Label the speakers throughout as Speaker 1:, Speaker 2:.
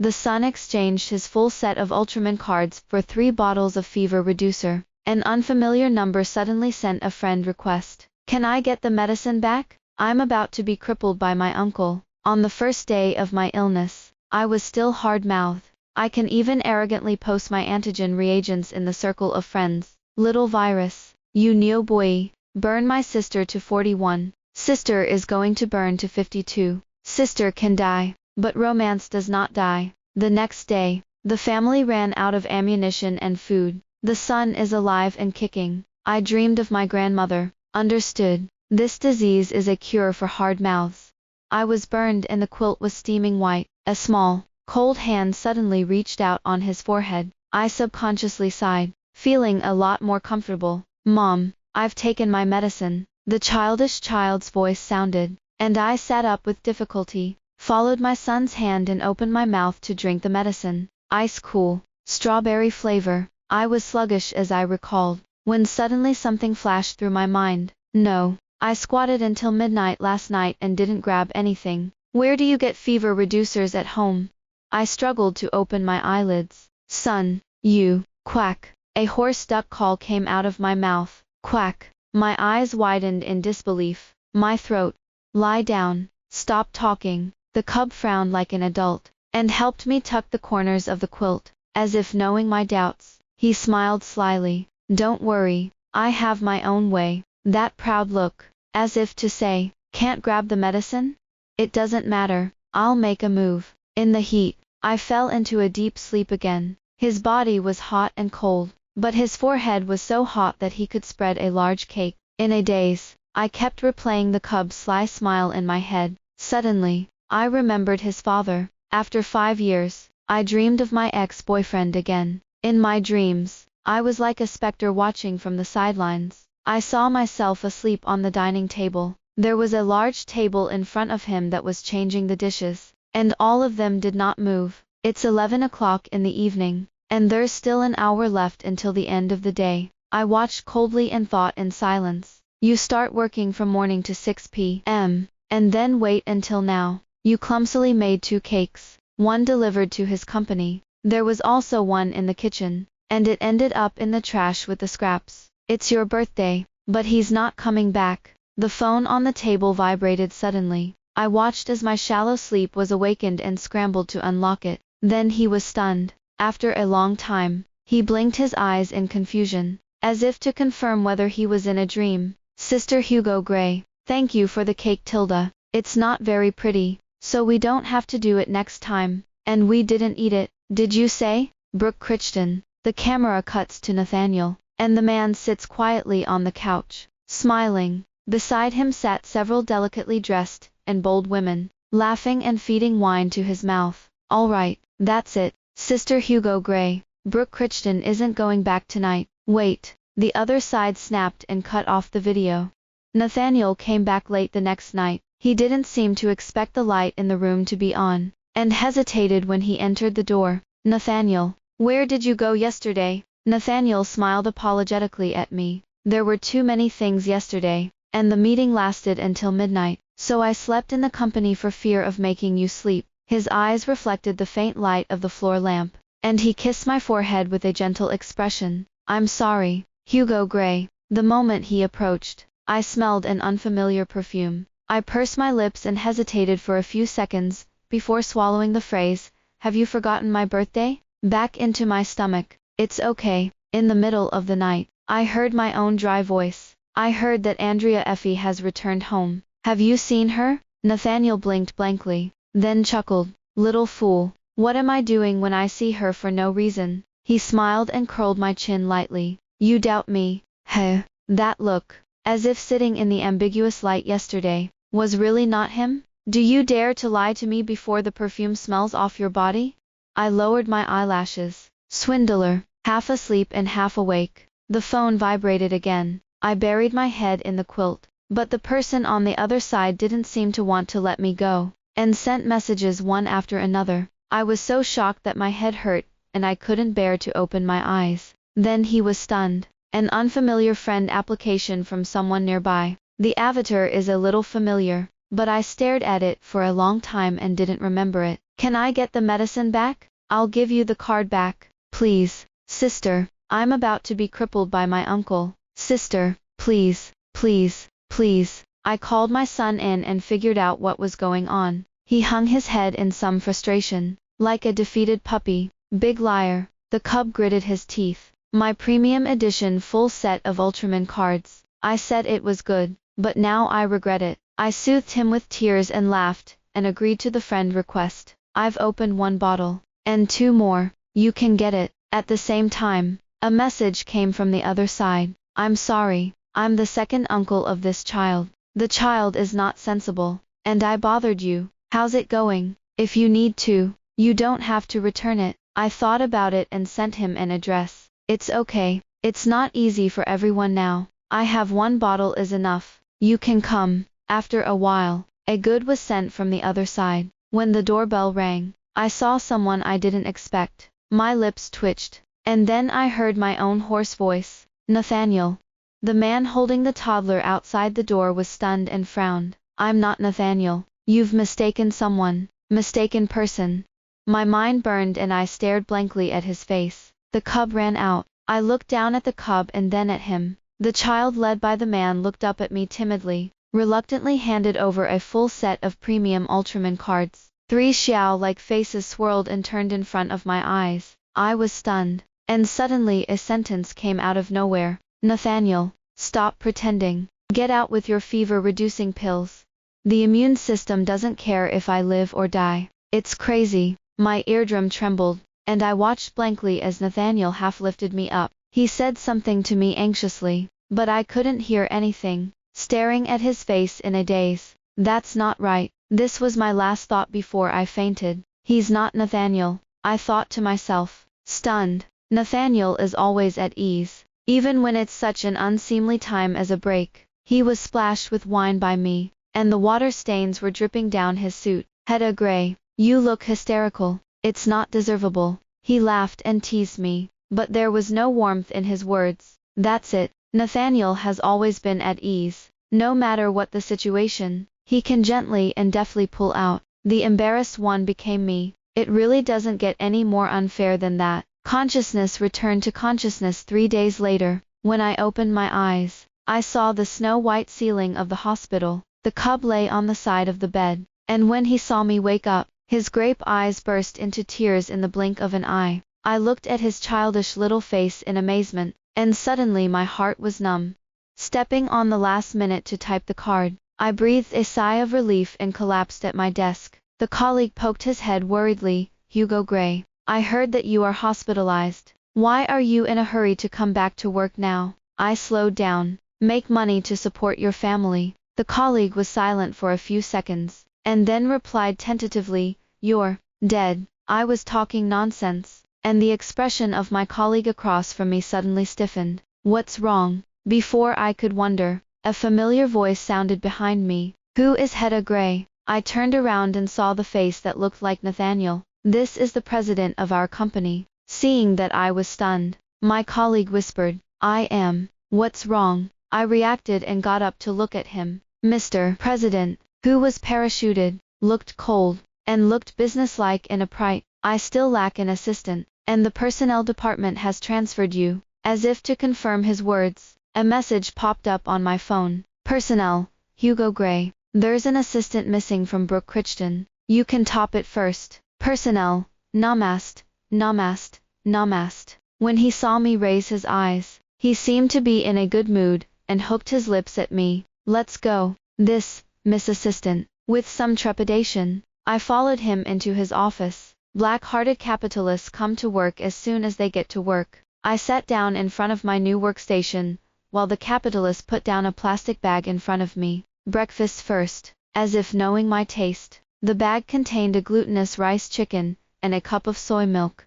Speaker 1: The son exchanged his full set of Ultraman cards for 3 bottles of fever reducer. An unfamiliar number suddenly sent a friend request. Can I get the medicine back? I'm about to be crippled by my uncle. On the first day of my illness, I was still hard-mouthed. I can even arrogantly post my antigen reagents in the circle of friends. Little virus, you neo boy, burn my sister to 41. Sister is going to burn to 52. Sister can die, but romance does not die. The next day, the family ran out of ammunition and food. The son is alive and kicking. I dreamed of my grandmother. Understood. This disease is a cure for hard mouths. I was burned and the quilt was steaming white. A small, cold hand suddenly reached out on his forehead. I subconsciously sighed, feeling a lot more comfortable. Mom, I've taken my medicine. The child's voice sounded, and I sat up with difficulty, followed my son's hand and opened my mouth to drink the medicine. Ice cool, strawberry flavor. I was sluggish as I recalled, when suddenly something flashed through my mind. No, I squatted until midnight last night and didn't grab anything. Where do you get fever reducers at home? I struggled to open my eyelids. Son, you, quack. A hoarse duck call came out of my mouth. Quack. My eyes widened in disbelief. My throat. Lie down. Stop talking. The cub frowned like an adult, and helped me tuck the corners of the quilt, as if knowing my doubts. He smiled slyly. Don't worry, I have my own way. That proud look, as if to say, can't grab the medicine? It doesn't matter, I'll make a move. In the heat, I fell into a deep sleep again. His body was hot and cold, but his forehead was so hot that he could spread a large cake. In a daze, I kept replaying the cub's sly smile in my head. Suddenly, I remembered his father. After 5 years, I dreamed of my ex-boyfriend again. In my dreams, I was like a specter watching from the sidelines. I saw myself asleep on the dining table. There was a large table in front of him that was changing the dishes, and all of them did not move. It's 11 o'clock in the evening, and there's still an hour left until the end of the day. I watched coldly and thought in silence. You start working from morning to 6 p.m., and then wait until now. You clumsily made 2 cakes, one delivered to his company. There was also one in the kitchen, and it ended up in the trash with the scraps. It's your birthday, but he's not coming back. The phone on the table vibrated suddenly. I watched as my shallow sleep was awakened and scrambled to unlock it. Then he was stunned. After a long time, he blinked his eyes in confusion, as if to confirm whether he was in a dream. Sister Hugo Gray, thank you for the cake, Tilda. It's not very pretty, so we don't have to do it next time. And we didn't eat it, did you say? Brooke Crichton. The camera cuts to Nathaniel, and the man sits quietly on the couch, smiling. Beside him sat several delicately dressed and bold women, laughing and feeding wine to his mouth. All right, that's it, Sister Hugo Gray. Brooke Crichton isn't going back tonight. Wait, the other side snapped and cut off the video. Nathaniel came back late the next night. He didn't seem to expect the light in the room to be on, and hesitated when he entered the door. Nathaniel, where did you go yesterday? Nathaniel smiled apologetically at me. There were too many things yesterday, and the meeting lasted until midnight, so I slept in the company for fear of making you sleep. His eyes reflected the faint light of the floor lamp, and he kissed my forehead with a gentle expression. I'm sorry, Hugo Gray. The moment he approached, I smelled an unfamiliar perfume. I pursed my lips and hesitated for a few seconds, before swallowing the phrase, have you forgotten my birthday? Back into my stomach. It's okay. In the middle of the night, I heard my own dry voice. I heard that Andrea Effie has returned home. Have you seen her? Nathaniel blinked blankly, then chuckled. Little fool. What am I doing when I see her for no reason? He smiled and curled my chin lightly. You doubt me? Heh. That look, as if sitting in the ambiguous light yesterday, was really not him? Do you dare to lie to me before the perfume smells off your body? I lowered my eyelashes. Swindler. Half asleep and half awake. The phone vibrated again. I buried my head in the quilt, but the person on the other side didn't seem to want to let me go, and sent messages one after another. I was so shocked that my head hurt, and I couldn't bear to open my eyes. Then he was stunned. An unfamiliar friend application from someone nearby. The avatar is a little familiar, but I stared at it for a long time and didn't remember it. Can I get the medicine back? I'll give you the card back. Please, sister, I'm about to be crippled by my uncle. Sister, please, please, please. I called my son in and figured out what was going on. He hung his head in some frustration, like a defeated puppy. Big liar. The cub gritted his teeth. My premium edition full set of Ultraman cards. I said it was good, but now I regret it. I soothed him with tears and laughed, and agreed to the friend request. I've opened one bottle, and two more. You can get it. At the same time, a message came from the other side. I'm sorry, I'm the second uncle of this child. The child is not sensible, and I bothered you. How's it going? If you need to, you don't have to return it. I thought about it and sent him an address. It's okay. It's not easy for everyone now. I have one bottle is enough. You can come. After a while, a good was sent from the other side. When the doorbell rang, I saw someone I didn't expect. My lips twitched, and then I heard my own hoarse voice. Nathaniel. The man holding the toddler outside the door was stunned and frowned. I'm not Nathaniel. You've mistaken someone. Mistaken person. My mind burned and I stared blankly at his face. The cub ran out. I looked down at the cub and then at him. The child led by the man looked up at me timidly, reluctantly handed over a full set of premium Ultraman cards. 3 xiao-like faces swirled and turned in front of my eyes. I was stunned, and suddenly a sentence came out of nowhere. Nathaniel, stop pretending. Get out with your fever-reducing pills. The immune system doesn't care if I live or die. It's crazy. My eardrum trembled, and I watched blankly as Nathaniel half lifted me up. He said something to me anxiously, but I couldn't hear anything, staring at his face in a daze. That's not right. This was my last thought before I fainted. He's not Nathaniel, I thought to myself, stunned. Nathaniel is always at ease, even when it's such an unseemly time as a break. He was splashed with wine by me, and the water stains were dripping down his suit. Hedda Gray, you look hysterical. It's not deservable. He laughed and teased me, but there was no warmth in his words. That's it. Nathaniel has always been at ease. No matter what the situation, he can gently and deftly pull out. The embarrassed one became me. It really doesn't get any more unfair than that. Consciousness returned to consciousness 3 days later. When I opened my eyes, I saw the snow-white ceiling of the hospital. The cub lay on the side of the bed, and when he saw me wake up, his grape eyes burst into tears in the blink of an eye. I looked at his childish little face in amazement, and suddenly my heart was numb. Stepping on the last minute to type the card, I breathed a sigh of relief and collapsed at my desk. The colleague poked his head worriedly. Hugo Gray, I heard that you are hospitalized. Why are you in a hurry to come back to work now? I slowed down. Make money to support your family. The colleague was silent for a few seconds, and then replied tentatively, You're dead. I was talking nonsense, and the expression of my colleague across from me suddenly stiffened. What's wrong? Before I could wonder, a familiar voice sounded behind me. Who is Hedda Gray? I turned around and saw the face that looked like Nathaniel. This is the president of our company. Seeing that I was stunned, my colleague whispered, I am. What's wrong? I reacted and got up to look at him. Mr. President, who was parachuted, looked cold, and looked businesslike and upright. I still lack an assistant, and the personnel department has transferred you. As if to confirm his words, a message popped up on my phone. Personnel, Hugo Gray. There's an assistant missing from Brooke Crichton. You can top it first. Personnel, Namast, Namast, Namast. When he saw me raise his eyes, he seemed to be in a good mood, and hooked his lips at me. Let's go. This, Miss Assistant. With some trepidation, I followed him into his office. Black-hearted capitalists come to work as soon as they get to work. I sat down in front of my new workstation, while the capitalist put down a plastic bag in front of me. Breakfast first, as if knowing my taste. The bag contained a glutinous rice chicken, and a cup of soy milk.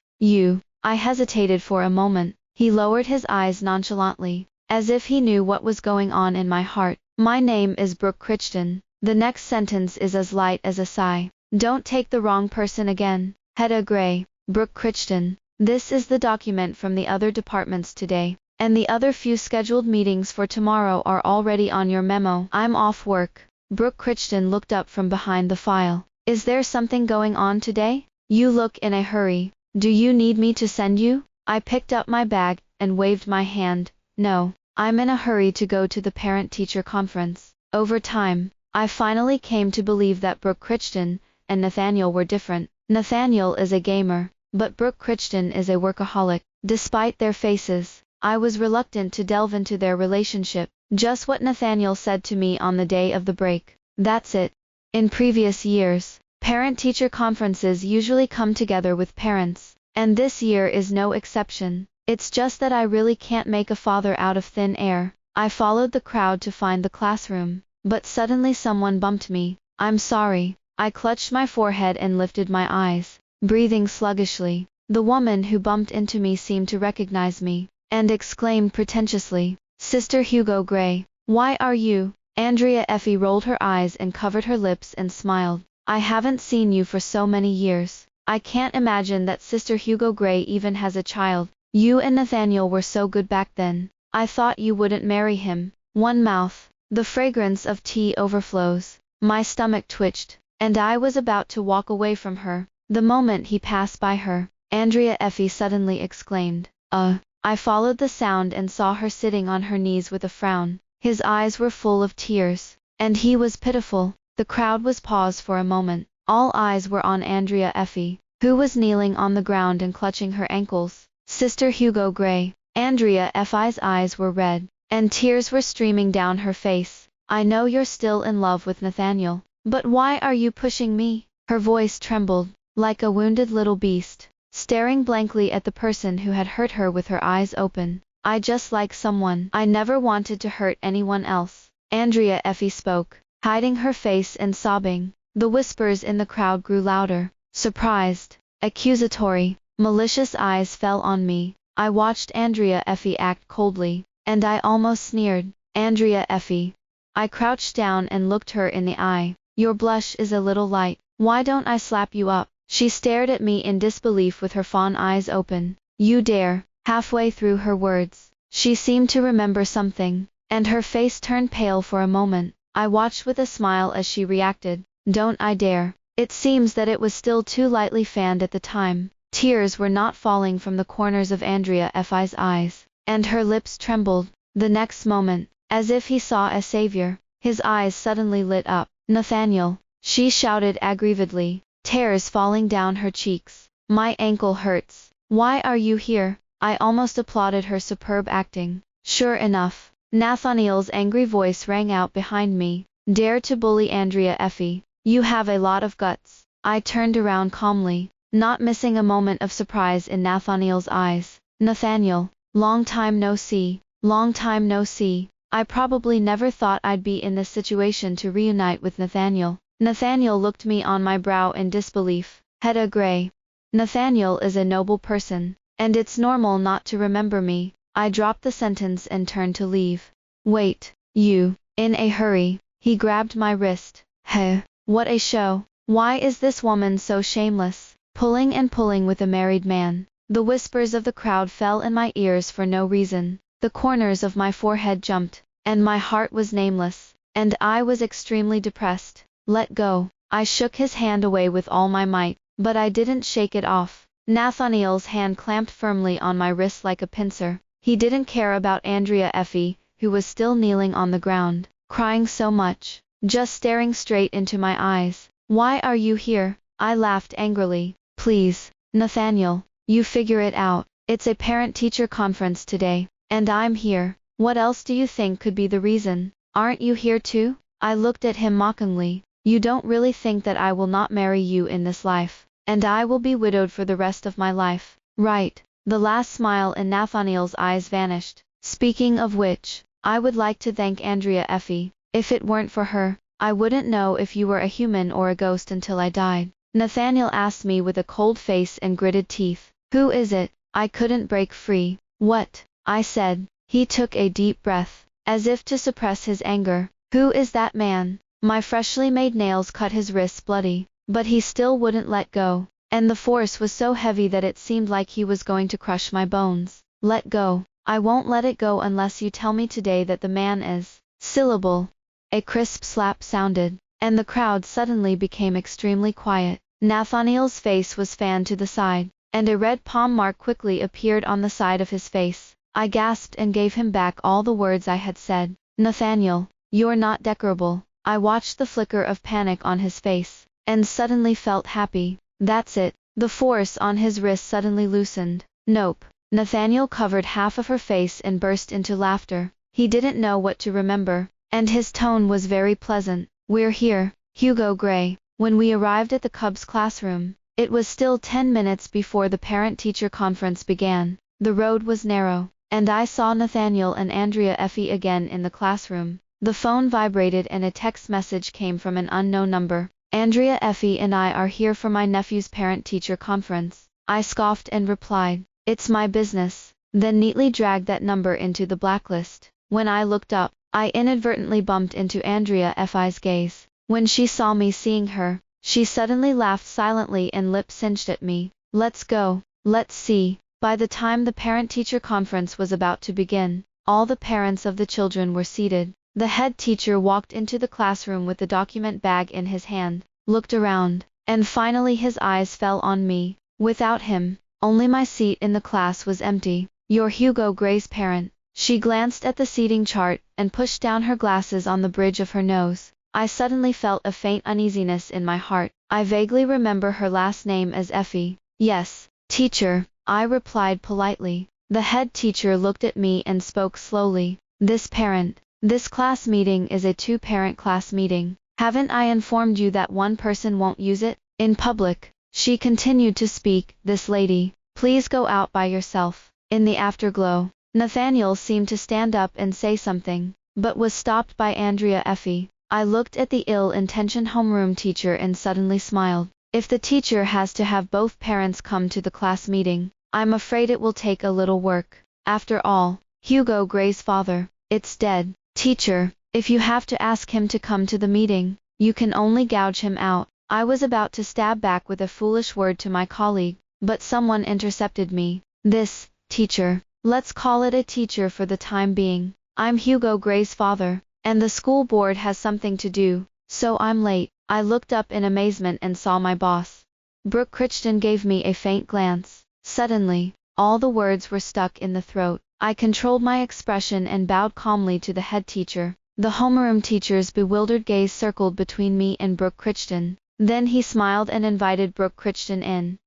Speaker 1: I hesitated for a moment. He lowered his eyes nonchalantly, as if he knew what was going on in my heart. My name is Brooke Crichton. The next sentence is as light as a sigh. Don't take the wrong person again. Hedda Gray, Brooke Crichton. This is the document from the other departments today, and the other few scheduled meetings for tomorrow are already on your memo. I'm off work. Brooke Crichton looked up from behind the file. Is there something going on today? You look in a hurry. Do you need me to send you? I picked up my bag and waved my hand. No, I'm in a hurry to go to the parent-teacher conference. Over time, I finally came to believe that Brooke Crichton and Nathaniel were different. Nathaniel is a gamer, but Brooke Crichton is a workaholic. Despite their faces, I was reluctant to delve into their relationship. Just what Nathaniel said to me on the day of the break. That's it. In previous years, parent-teacher conferences usually come together with parents, and this year is no exception. It's just that I really can't make a father out of thin air. I followed the crowd to find the classroom, but suddenly someone bumped me. I'm sorry. I clutched my forehead and lifted my eyes, breathing sluggishly. The woman who bumped into me seemed to recognize me, and exclaimed pretentiously, "Sister Hugo Gray, why are you?" Andrea Effie rolled her eyes and covered her lips and smiled. "I haven't seen you for so many years. I can't imagine that Sister Hugo Gray even has a child. You and Nathaniel were so good back then. I thought you wouldn't marry him." One mouth. The fragrance of tea overflows. My stomach twitched, and I was about to walk away from her. The moment he passed by her, Andrea Effie suddenly exclaimed, I followed the sound and saw her sitting on her knees with a frown. His eyes were full of tears, and he was pitiful. The crowd was paused for a moment. All eyes were on Andrea Effie, who was kneeling on the ground and clutching her ankles. Sister Hugo Gray. Andrea Effie's eyes were red, and tears were streaming down her face. "I know you're still in love with Nathaniel, but why are you pushing me?" Her voice trembled, like a wounded little beast, staring blankly at the person who had hurt her with her eyes open. "I just like someone. I never wanted to hurt anyone else." Andrea Effie spoke, hiding her face and sobbing. The whispers in the crowd grew louder. Surprised, accusatory, malicious eyes fell on me. I watched Andrea Effie act coldly, and I almost sneered. "Andrea Effie." I crouched down and looked her in the eye. "Your blush is a little light. Why don't I slap you up?" She stared at me in disbelief with her fawn eyes open. "You dare." Halfway through her words, she seemed to remember something, and her face turned pale for a moment. I watched with a smile as she reacted. "Don't I dare?" It seems that it was still too lightly fanned at the time. Tears were not falling from the corners of Andrea Effie's eyes, and her lips trembled. The next moment, as if he saw a savior, his eyes suddenly lit up. "Nathaniel," she shouted aggrievedly, tears falling down her cheeks. "My ankle hurts. Why are you here?" I almost applauded her superb acting. Sure enough, Nathaniel's angry voice rang out behind me. "Dare to bully Andrea Effie? You have a lot of guts." I turned around calmly, not missing a moment of surprise in Nathaniel's eyes. "Nathaniel, long time no see. Long time no see." I probably never thought I'd be in this situation to reunite with Nathaniel. Nathaniel looked me on my brow in disbelief. Hedda Gray. Nathaniel is a noble person, and it's normal not to remember me. I dropped the sentence and turned to leave. "Wait, you." In a hurry, he grabbed my wrist. "Heh, what a show. Why is this woman so shameless, pulling and pulling with a married man?" The whispers of the crowd fell in my ears for no reason. The corners of my forehead jumped, and my heart was nameless, and I was extremely depressed. "Let go." I shook his hand away with all my might, but I didn't shake it off. Nathaniel's hand clamped firmly on my wrist like a pincer. He didn't care about Andrea Effie, who was still kneeling on the ground, crying so much, just staring straight into my eyes. "Why are you here?" I laughed angrily. "Please, Nathaniel, you figure it out. It's a parent-teacher conference today, and I'm here. What else do you think could be the reason? Aren't you here too?" I looked at him mockingly. "You don't really think that I will not marry you in this life, and I will be widowed for the rest of my life, right?" The last smile in Nathaniel's eyes vanished. "Speaking of which, I would like to thank Andrea Effie. If it weren't for her, I wouldn't know if you were a human or a ghost until I died." Nathaniel asked me with a cold face and gritted teeth. "Who is it?" I couldn't break free. "What?" I said. He took a deep breath, as if to suppress his anger. "Who is that man?" My freshly made nails cut his wrists bloody, but he still wouldn't let go, and the force was so heavy that it seemed like he was going to crush my bones. "Let go." "I won't let it go unless you tell me today that the man is." Syllable. A crisp slap sounded, and the crowd suddenly became extremely quiet. Nathaniel's face was fanned to the side, and a red palm mark quickly appeared on the side of his face. I gasped and gave him back all the words I had said. Nathaniel, you're not decorable. I watched the flicker of panic on his face, and suddenly felt happy. That's it. The force on his wrist suddenly loosened. Nope. Nathaniel covered half of her face and burst into laughter. He didn't know what to remember, and his tone was very pleasant. We're here, Hugo Gray. When we arrived at the Cubs classroom, it was still 10 minutes before the parent-teacher conference began. The road was narrow, and I saw Nathaniel and Andrea Effie again in the classroom. The phone vibrated and a text message came from an unknown number. Andrea Effie and I are here for my nephew's parent-teacher conference. I scoffed and replied, it's my business, then neatly dragged that number into the blacklist. When I looked up, I inadvertently bumped into Andrea Effie's gaze. When she saw me seeing her, she suddenly laughed silently and lip-synched at me. Let's go. Let's see. By the time the parent-teacher conference was about to begin, all the parents of the children were seated. The head teacher walked into the classroom with the document bag in his hand, looked around, and finally his eyes fell on me. Without him, only my seat in the class was empty. You're Hugo Gray's parent. She glanced at the seating chart and pushed down her glasses on the bridge of her nose. I suddenly felt a faint uneasiness in my heart. I vaguely remember her last name as Effie. Yes, teacher, I replied politely. The head teacher looked at me and spoke slowly. This class meeting is a two-parent class meeting. Haven't I informed you that one person won't use it? In public, she continued to speak, this lady, please go out by yourself. In the afterglow, Nathaniel seemed to stand up and say something, but was stopped by Andrea Effie. I looked at the ill-intentioned homeroom teacher and suddenly smiled. If the teacher has to have both parents come to the class meeting, I'm afraid it will take a little work. After all, Hugo Gray's father, it's dead. Teacher, if you have to ask him to come to the meeting, you can only gouge him out. I was about to stab back with a foolish word to my colleague, but someone intercepted me. Teacher, let's call it a teacher for the time being. I'm Hugo Gray's father, and the school board has something to do, so I'm late. I looked up in amazement and saw my boss. Brooke Crichton gave me a faint glance. Suddenly, all the words were stuck in the throat. I controlled my expression and bowed calmly to the head teacher. The homeroom teacher's bewildered gaze circled between me and Brooke Crichton. Then he smiled and invited Brooke Crichton in.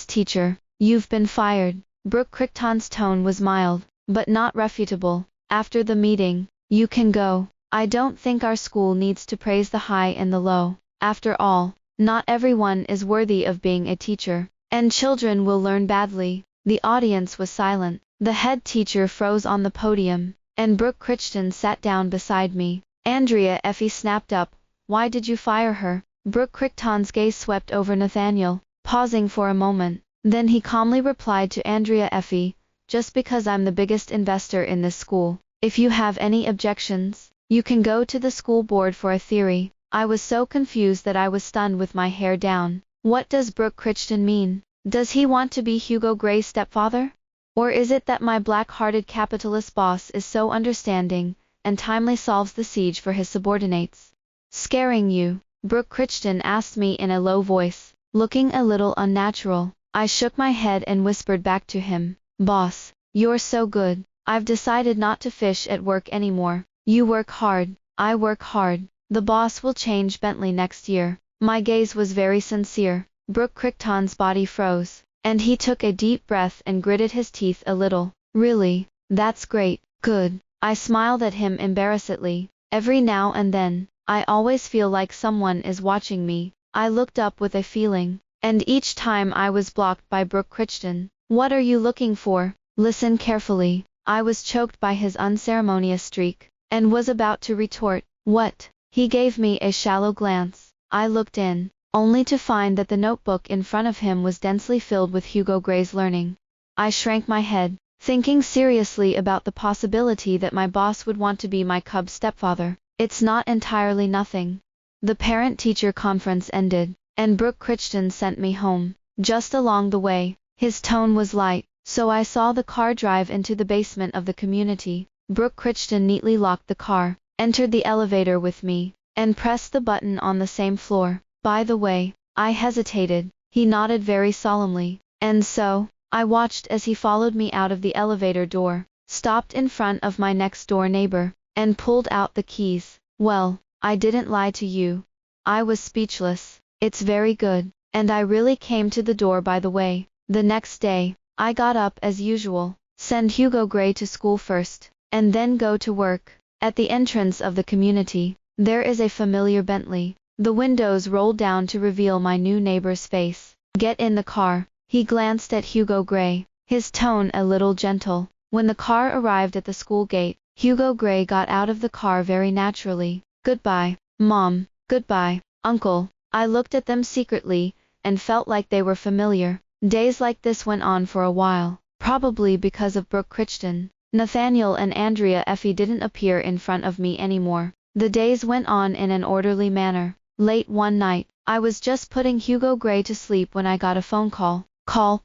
Speaker 1: Teacher, you've been fired. Brooke Crichton's tone was mild, but not refutable. After the meeting, you can go. I don't think our school needs to praise the high and the low. After all, not everyone is worthy of being a teacher, and children will learn badly. The audience was silent. The head teacher froze on the podium, and Brooke Crichton sat down beside me. Andrea Effie snapped up, why did you fire her? Brooke Crichton's gaze swept over Nathaniel, pausing for a moment. Then he calmly replied to Andrea Effie, just because I'm the biggest investor in this school. If you have any objections, you can go to the school board for a theory. I was so confused that I was stunned with my hair down. What does Brooke Crichton mean? Does he want to be Hugo Gray's stepfather? Or is it that my black-hearted capitalist boss is so understanding, and timely solves the siege for his subordinates? Scaring you? Brooke Crichton asked me in a low voice, looking a little unnatural. I shook my head and whispered back to him, Boss, you're so good. I've decided not to fish at work anymore. You work hard, I work hard. The boss will change Bentley next year. My gaze was very sincere. Brooke Crichton's body froze, and he took a deep breath and gritted his teeth a little. Really? That's great. Good. I smiled at him embarrassedly. Every now and then, I always feel like someone is watching me. I looked up with a feeling, and each time I was blocked by Brooke Crichton. What are you looking for? Listen carefully. I was choked by his unceremonious streak, and was about to retort, what? He gave me a shallow glance. I looked in, only to find that the notebook in front of him was densely filled with Hugo Gray's learning. I shrank my head, thinking seriously about the possibility that my boss would want to be my cub stepfather. It's not entirely nothing. The parent-teacher conference ended, and Brooke Crichton sent me home. Just along the way, his tone was light, so I saw the car drive into the basement of the community. Brooke Crichton neatly locked the car, entered the elevator with me, and pressed the button on the same floor. By the way, I hesitated. He nodded very solemnly. And so, I watched as he followed me out of the elevator door, stopped in front of my next door neighbor, and pulled out the keys. Well, I didn't lie to you. I was speechless. It's very good. And I really came to the door by the way. The next day, I got up as usual, send Hugo Gray to school first, and then go to work. At the entrance of the community, there is a familiar Bentley. The windows rolled down to reveal my new neighbor's face. Get in the car. He glanced at Hugo Gray, his tone a little gentle. When the car arrived at the school gate, Hugo Gray got out of the car very naturally. Goodbye, Mom. Goodbye, Uncle. I looked at them secretly, and felt like they were familiar. Days like this went on for a while, probably because of Brooke Crichton. Nathaniel and Andrea Effie didn't appear in front of me anymore. The days went on in an orderly manner. Late one night, I was just putting Hugo Gray to sleep when I got a phone call.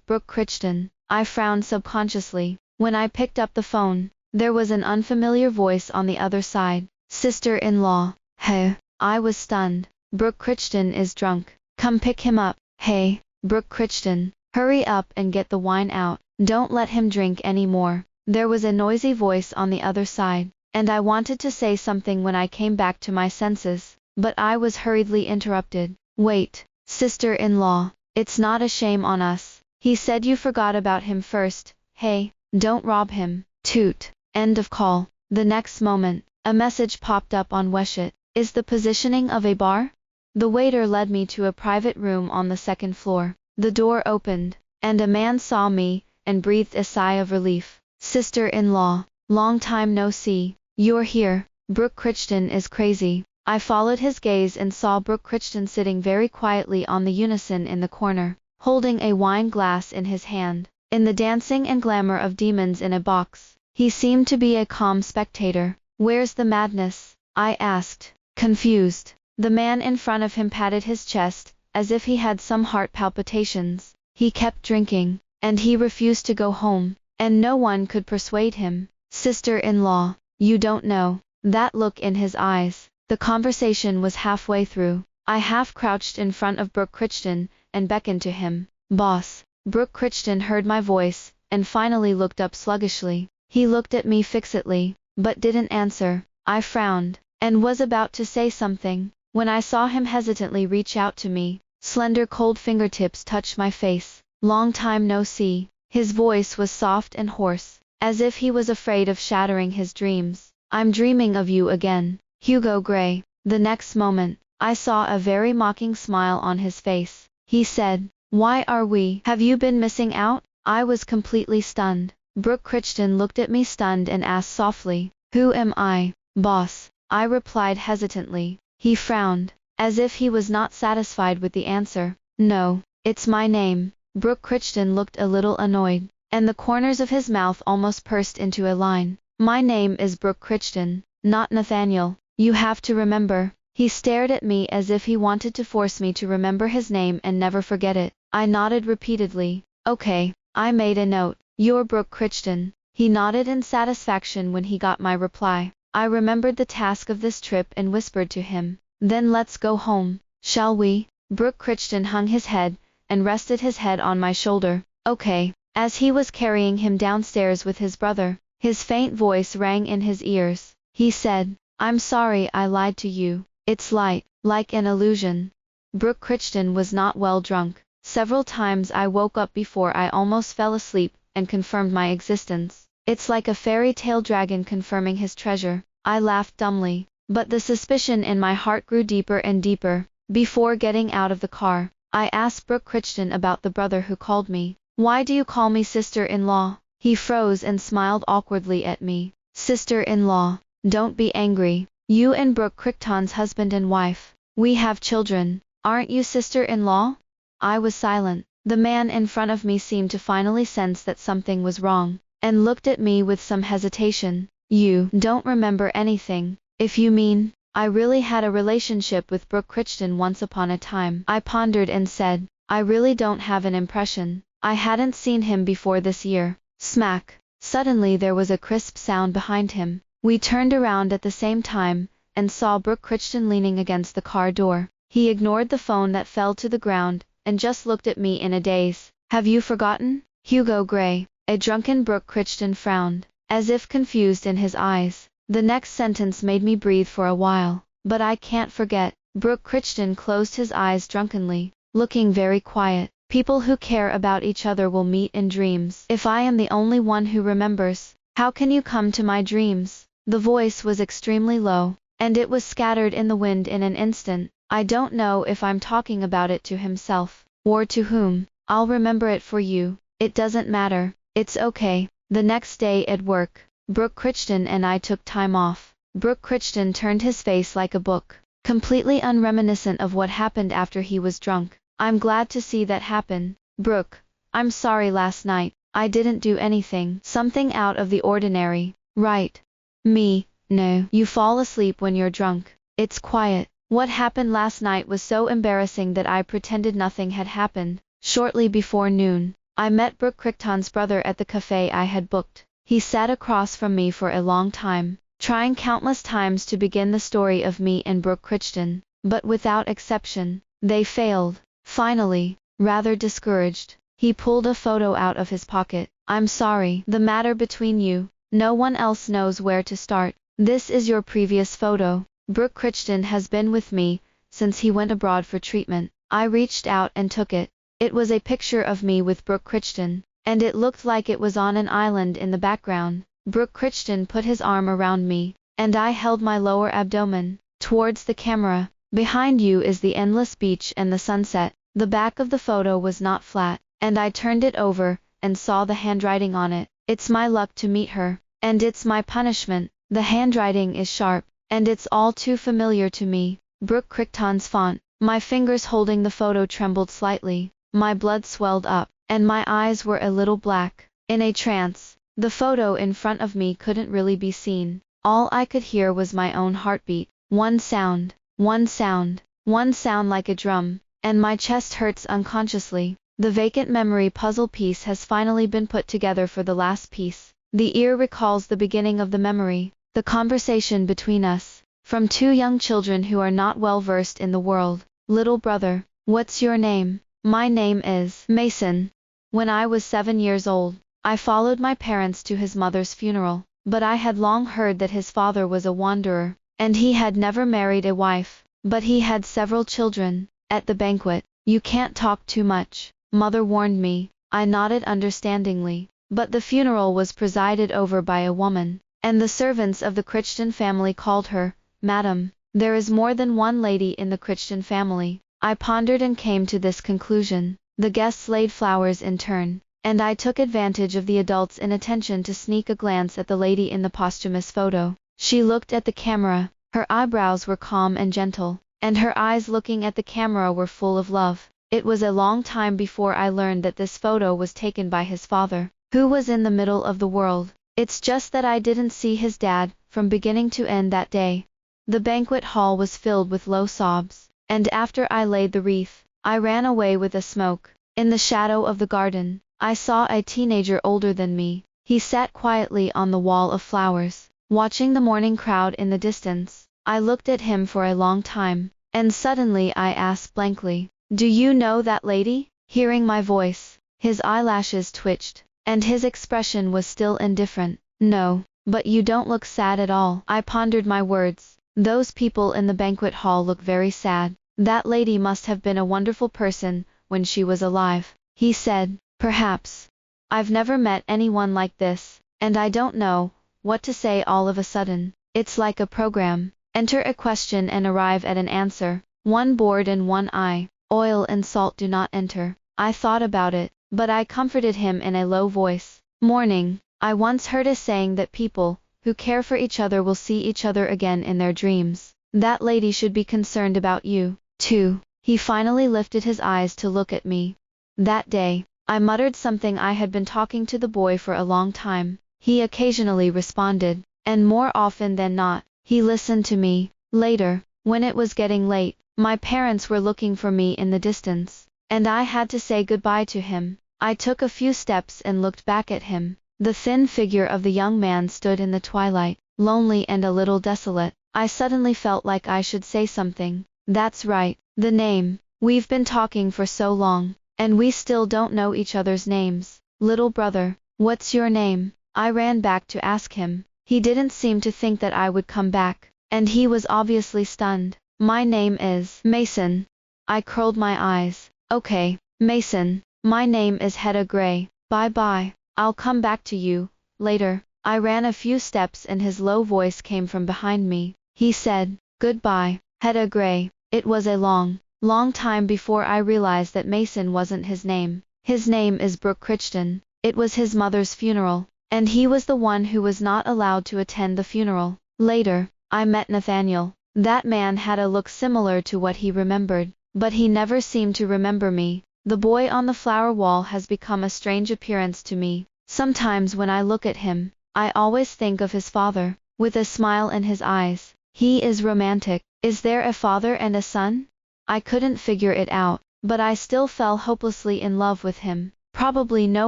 Speaker 1: Brooke Crichton. I frowned subconsciously. When I picked up the phone, there was an unfamiliar voice on the other side. Sister-in-law. Hey. I was stunned. Brooke Crichton is drunk. Come pick him up. Hey, Brooke Crichton. Hurry up and get the wine out. Don't let him drink any more. There was a noisy voice on the other side, and I wanted to say something when I came back to my senses, but I was hurriedly interrupted. Wait, sister-in-law, it's not a shame on us. He said you forgot about him first. Hey, don't rob him. Toot. End of call. The next moment, a message popped up on Weshit. Is the positioning of a bar? The waiter led me to a private room on the second floor. The door opened, and a man saw me, and breathed a sigh of relief. Sister-in-law, long time no see. You're here. Brooke Crichton is crazy. I followed his gaze and saw Brooke Crichton sitting very quietly on the unison in the corner, holding a wine glass in his hand. In the dancing and glamour of demons in a box, he seemed to be a calm spectator. Where's the madness? I asked, confused. The man in front of him patted his chest, as if he had some heart palpitations. He kept drinking, and he refused to go home, and no one could persuade him. Sister-in-law, you don't know. That look in his eyes. The conversation was halfway through. I half crouched in front of Brooke Crichton, and beckoned to him. Boss. Brooke Crichton heard my voice, and finally looked up sluggishly. He looked at me fixedly, but didn't answer. I frowned, and was about to say something, when I saw him hesitantly reach out to me. Slender cold fingertips touched my face. Long time no see. His voice was soft and hoarse, as if he was afraid of shattering his dreams. I'm dreaming of you again, Hugo Gray. The next moment, I saw a very mocking smile on his face. He said, why are we? Have you been missing out? I was completely stunned. Brooke Crichton looked at me stunned and asked softly, who am I? Boss, I replied hesitantly. He frowned, as if he was not satisfied with the answer. No, it's my name. Brooke Crichton looked a little annoyed, and the corners of his mouth almost pursed into a line. My name is Brooke Crichton, not Nathaniel. You have to remember. He stared at me as if he wanted to force me to remember his name and never forget it. I nodded repeatedly. Okay, I made a note. You're Brooke Crichton. He nodded in satisfaction when he got my reply. I remembered the task of this trip and whispered to him, then let's go home, shall we? Brooke Crichton hung his head, and rested his head on my shoulder. Okay. As he was carrying him downstairs with his brother, his faint voice rang in his ears. He said, I'm sorry I lied to you. It's light, like an illusion. Brooke Crichton was not well drunk. Several times I woke up before I almost fell asleep, and confirmed my existence. It's like a fairy tale dragon confirming his treasure. I laughed dumbly, but the suspicion in my heart grew deeper and deeper. Before getting out of the car, I asked Brooke Crichton about the brother who called me. Why do you call me sister-in-law? He froze and smiled awkwardly at me. Sister-in-law, don't be angry. You and Brooke Crichton's husband and wife. We have children. Aren't you sister-in-law? I was silent. The man in front of me seemed to finally sense that something was wrong, and looked at me with some hesitation. You don't remember anything. If you mean, I really had a relationship with Brooke Crichton once upon a time. I pondered and said, I really don't have an impression. I hadn't seen him before this year. Smack. Suddenly there was a crisp sound behind him. We turned around at the same time, and saw Brooke Crichton leaning against the car door. He ignored the phone that fell to the ground, and just looked at me in a daze. Have you forgotten? Hugo Gray. A drunken Brooke Crichton frowned, as if confused in his eyes. The next sentence made me breathe for a while. But I can't forget. Brooke Crichton closed his eyes drunkenly, looking very quiet. People who care about each other will meet in dreams. If I am the only one who remembers, how can you come to my dreams? The voice was extremely low, and it was scattered in the wind in an instant. I don't know if I'm talking about it to himself, or to whom. I'll remember it for you. It doesn't matter. It's okay. The next day at work, Brooke Crichton and I took time off. Brooke Crichton turned his face like a book, completely unreminiscent of what happened after he was drunk. I'm glad to see that happen. Brooke, I'm sorry last night. I didn't do anything. Something out of the ordinary. Right. Me, no. You fall asleep when you're drunk. It's quiet. What happened last night was so embarrassing that I pretended nothing had happened. Shortly before noon, I met Brooke Crichton's brother at the cafe I had booked. He sat across from me for a long time, trying countless times to begin the story of me and Brooke Crichton, but without exception, they failed. Finally, rather discouraged, he pulled a photo out of his pocket. I'm sorry. The matter between you, no one else knows where to start. This is your previous photo. Brooke Crichton has been with me since he went abroad for treatment. I reached out and took it. It was a picture of me with Brooke Crichton, and it looked like it was on an island in the background. Brooke Crichton put his arm around me, and I held my lower abdomen towards the camera. Behind you is the endless beach and the sunset. The back of the photo was not flat, and I turned it over and saw the handwriting on it. It's my luck to meet her, and it's my punishment. The handwriting is sharp, and it's all too familiar to me. Brooke Crichton's font. My fingers holding the photo trembled slightly. My blood swelled up, and my eyes were a little black. In a trance, the photo in front of me couldn't really be seen. All I could hear was my own heartbeat. One sound, one sound, one sound like a drum, and my chest hurts unconsciously. The vacant memory puzzle piece has finally been put together for the last piece. The ear recalls the beginning of the memory, the conversation between us, from two young children who are not well versed in the world. Little brother, what's your name? My name is Mason. When I was 7 years old, I followed my parents to his mother's funeral, but I had long heard that his father was a wanderer, and he had never married a wife, but he had several children. At the banquet, you can't talk too much, Mother warned me. I nodded understandingly, but the funeral was presided over by a woman, and the servants of the Crichton family called her, Madam. There is more than one lady in the Crichton family. I pondered and came to this conclusion. The guests laid flowers in turn, and I took advantage of the adults' inattention to sneak a glance at the lady in the posthumous photo. She looked at the camera. Her eyebrows were calm and gentle, and her eyes looking at the camera were full of love. It was a long time before I learned that this photo was taken by his father, who was in the middle of the world. It's just that I didn't see his dad from beginning to end that day. The banquet hall was filled with low sobs, and after I laid the wreath, I ran away with a smoke. In the shadow of the garden, I saw a teenager older than me. He sat quietly on the wall of flowers, watching the morning crowd in the distance. I looked at him for a long time, and suddenly I asked blankly, "Do you know that lady?" Hearing my voice, his eyelashes twitched, and his expression was still indifferent. "No, but you don't look sad at all." I pondered my words. Those people in the banquet hall look very sad. That lady must have been a wonderful person when she was alive. He said, "Perhaps. I've never met anyone like this, and I don't know what to say all of a sudden. It's like a program. Enter a question and arrive at an answer. One board and one eye. Oil and salt do not enter." I thought about it, but I comforted him in a low voice. "Morning. I once heard a saying that people who care for each other will see each other again in their dreams. That lady should be concerned about you, too." He finally lifted his eyes to look at me. That day, I muttered something. I had been talking to the boy for a long time. He occasionally responded, and more often than not, he listened to me. Later, when it was getting late, my parents were looking for me in the distance, and I had to say goodbye to him. I took a few steps and looked back at him. The thin figure of the young man stood in the twilight, lonely and a little desolate. I suddenly felt like I should say something. That's right, the name. We've been talking for so long, and we still don't know each other's names. Little brother, what's your name? I ran back to ask him. He didn't seem to think that I would come back, and he was obviously stunned. My name is Mason. I curled my eyes. Okay, Mason. My name is Hedda Gray. Bye-bye. I'll come back to you later. I ran a few steps and his low voice came from behind me. He said, goodbye, Hedda Gray. It was a long time before I realized that Mason wasn't his name. His name is Brooke Crichton. It was his mother's funeral, and he was the one who was not allowed to attend the funeral. Later, I met Nathaniel. That man had a look similar to what he remembered, but he never seemed to remember me. The boy on the flower wall has become a strange appearance to me. Sometimes when I look at him, I always think of his father, with a smile in his eyes. He is romantic. Is there a father and a son? I couldn't figure it out, but I still fell hopelessly in love with him. Probably no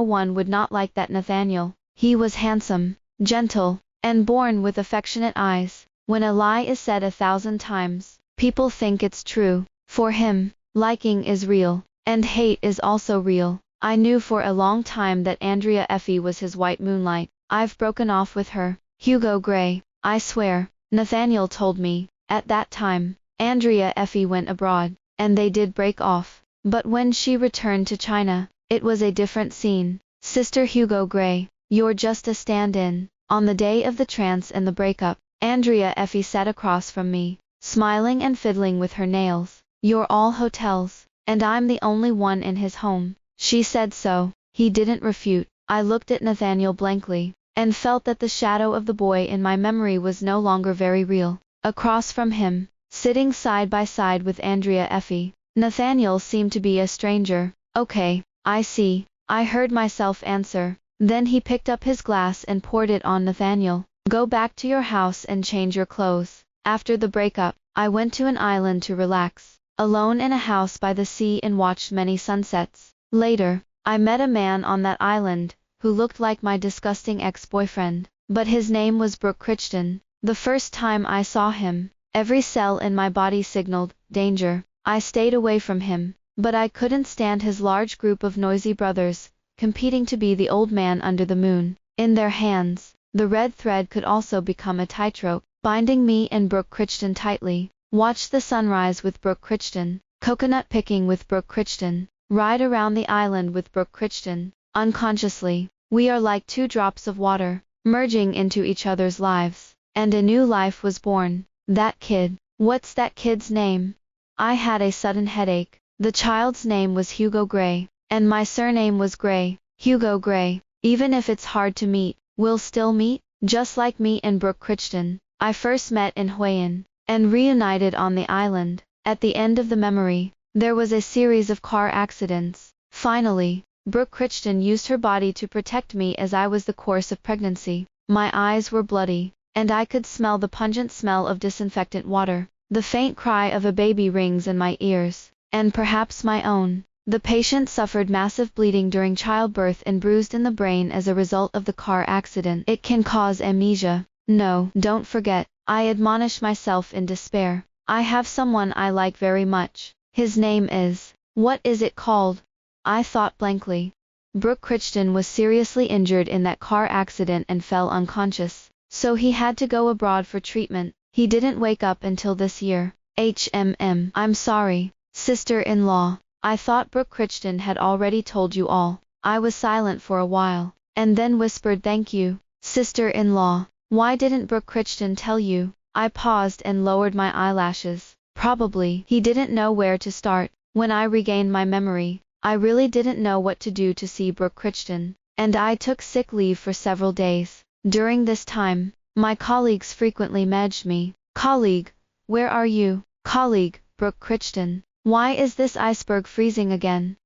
Speaker 1: one would not like that Nathaniel. He was handsome, gentle, and born with affectionate eyes. When a lie is said 1,000 times, people think it's true. For him, liking is real, and hate is also real. I knew for a long time that Andrea Effie was his white moonlight. I've broken off with her. Hugo Gray, I swear. Nathaniel told me. At that time, Andrea Effie went abroad, and they did break off. But when she returned to China, it was a different scene. Sister Hugo Gray, you're just a stand-in. On the day of the trance and the breakup, Andrea Effie sat across from me, smiling and fiddling with her nails. You're all hotels, and I'm the only one in his home. She said so. He didn't refute. I looked at Nathaniel blankly, and felt that the shadow of the boy in my memory was no longer very real. Across from him, sitting side by side with Andrea Effie, Nathaniel seemed to be a stranger. Okay, I see, I heard myself answer. Then he picked up his glass and poured it on Nathaniel. Go back to your house and change your clothes. After the breakup, I went to an island to relax, alone in a house by the sea and watched many sunsets. Later, I met a man on that island, who looked like my disgusting ex-boyfriend, but his name was Brooke Crichton. The first time I saw him, every cell in my body signaled, danger. I stayed away from him, but I couldn't stand his large group of noisy brothers, competing to be the old man under the moon. In their hands, the red thread could also become a tightrope, binding me and Brooke Crichton tightly. Watch the sunrise with Brooke Crichton, coconut picking with Brooke Crichton, ride around the island with Brooke Crichton. Unconsciously, we are like two drops of water, merging into each other's lives, and a new life was born. That kid, what's that kid's name? I had a sudden headache. The child's name was Hugo Gray, and my surname was Gray. Hugo Gray, even if it's hard to meet, we'll still meet? Just like me and Brooke Crichton, I first met in Hue An, and reunited on the island. At the end of the memory, there was a series of car accidents. Finally, Brooke Crichton used her body to protect me as I was the course of pregnancy. My eyes were bloody, and I could smell the pungent smell of disinfectant water. The faint cry of a baby rings in my ears, and perhaps my own. The patient suffered massive bleeding during childbirth and bruised in the brain as a result of the car accident. It can cause amnesia. No, don't forget, I admonish myself in despair. I have someone I like very much. His name is, what is it called? I thought blankly. Brooke Crichton was seriously injured in that car accident and fell unconscious, so he had to go abroad for treatment. He didn't wake up until this year. I'm sorry, sister-in-law. I thought Brooke Crichton had already told you all. I was silent for a while, and then whispered thank you, sister-in-law. Why didn't Brooke Crichton tell you? I paused and lowered my eyelashes. Probably he didn't know where to start. When I regained my memory, I really didn't know what to do to see Brooke Crichton, and I took sick leave for several days. During this time, my colleagues frequently messaged me. Colleague, where are you? Colleague, Brooke Crichton. Why is this iceberg freezing again?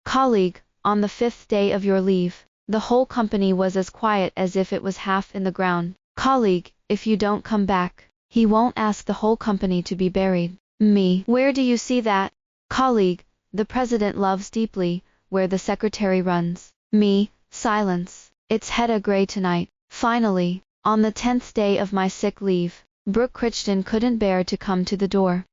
Speaker 1: Colleague, on the 5th day of your leave. The whole company was as quiet as if it was half in the ground. Colleague, if you don't come back, he won't ask the whole company to be buried. Me, where do you see that? Colleague, the president loves deeply, where the secretary runs. Me, silence. It's Hedda Gray tonight. Finally, on the 10th day of my sick leave, Brooke Crichton couldn't bear to come to the door.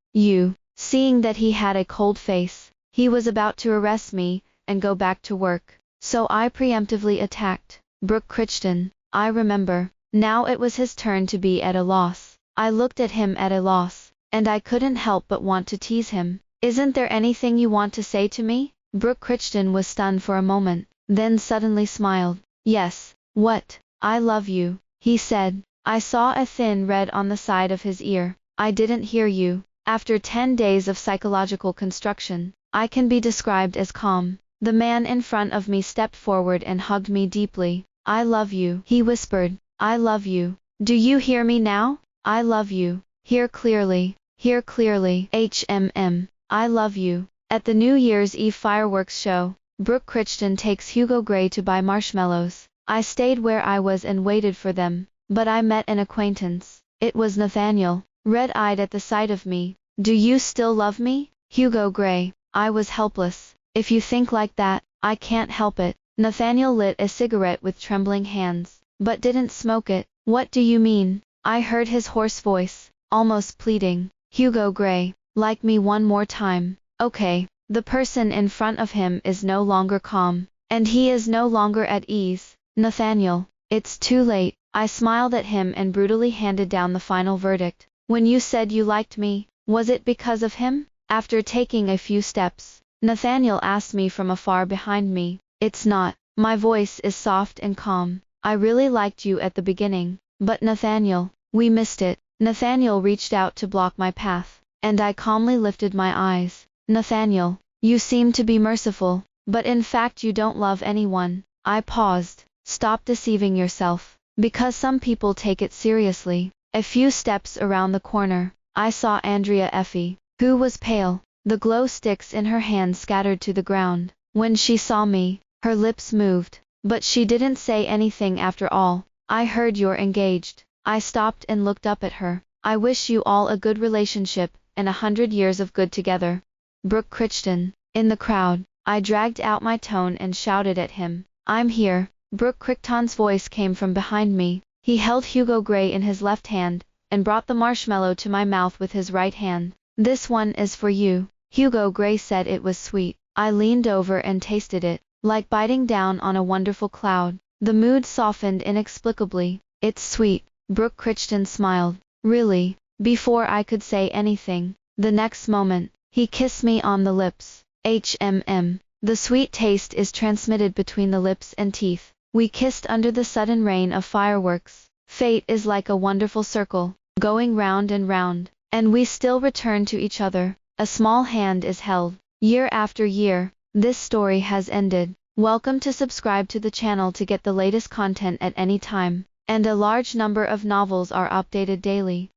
Speaker 1: Seeing that he had a cold face, he was about to arrest me and go back to work. So I preemptively attacked. Brooke Crichton, I remember. Now it was his turn to be at a loss. I looked at him at a loss, and I couldn't help but want to tease him. Isn't there anything you want to say to me? Brooke Crichton was stunned for a moment, then suddenly smiled. Yes. What? I love you, he said. I saw a thin red on the side of his ear. I didn't hear you. After 10 days of psychological construction, I can be described as calm. The man in front of me stepped forward and hugged me deeply. I love you, he whispered. I love you. Do you hear me now? I love you. Hear clearly. Hear clearly. I love you. At the New Year's Eve fireworks show, Brooke Crichton takes Hugo Gray to buy marshmallows. I stayed where I was and waited for them, but I met an acquaintance. It was Nathaniel, red-eyed at the sight of me. Do you still love me? Hugo Gray. I was helpless. If you think like that, I can't help it. Nathaniel lit a cigarette with trembling hands, but didn't smoke it. What do you mean? I heard his hoarse voice, almost pleading. Hugo Gray, like me one more time. Okay. The person in front of him is no longer calm, and he is no longer at ease. Nathaniel, it's too late. I smiled at him and brutally handed down the final verdict. When you said you liked me, was it because of him? After taking a few steps, Nathaniel asked me from afar behind me. It's not. My voice is soft and calm. I really liked you at the beginning, but Nathaniel, we missed it. Nathaniel reached out to block my path, and I calmly lifted my eyes. Nathaniel, you seem to be merciful, but in fact you don't love anyone. I paused. Stop deceiving yourself, because some people take it seriously. A few steps around the corner, I saw Andrea Effie, who was pale. The glow sticks in her hand scattered to the ground. When she saw me, her lips moved, but she didn't say anything after all. I heard you're engaged. I stopped and looked up at her. I wish you all a good relationship, and 100 years of good together. Brooke Crichton. In the crowd, I dragged out my tone and shouted at him. I'm here. Brooke Crichton's voice came from behind me. He held Hugo Gray in his left hand, and brought the marshmallow to my mouth with his right hand. This one is for you. Hugo Gray said it was sweet. I leaned over and tasted it, like biting down on a wonderful cloud. The mood softened inexplicably. It's sweet. Brooke Crichton smiled. Really? Before I could say anything, the next moment, he kissed me on the lips. The sweet taste is transmitted between the lips and teeth. We kissed under the sudden rain of fireworks. Fate is like a wonderful circle, going round and round, and we still return to each other. A small hand is held. Year after year, this story has ended. Welcome to subscribe to the channel to get the latest content at any time, and a large number of novels are updated daily.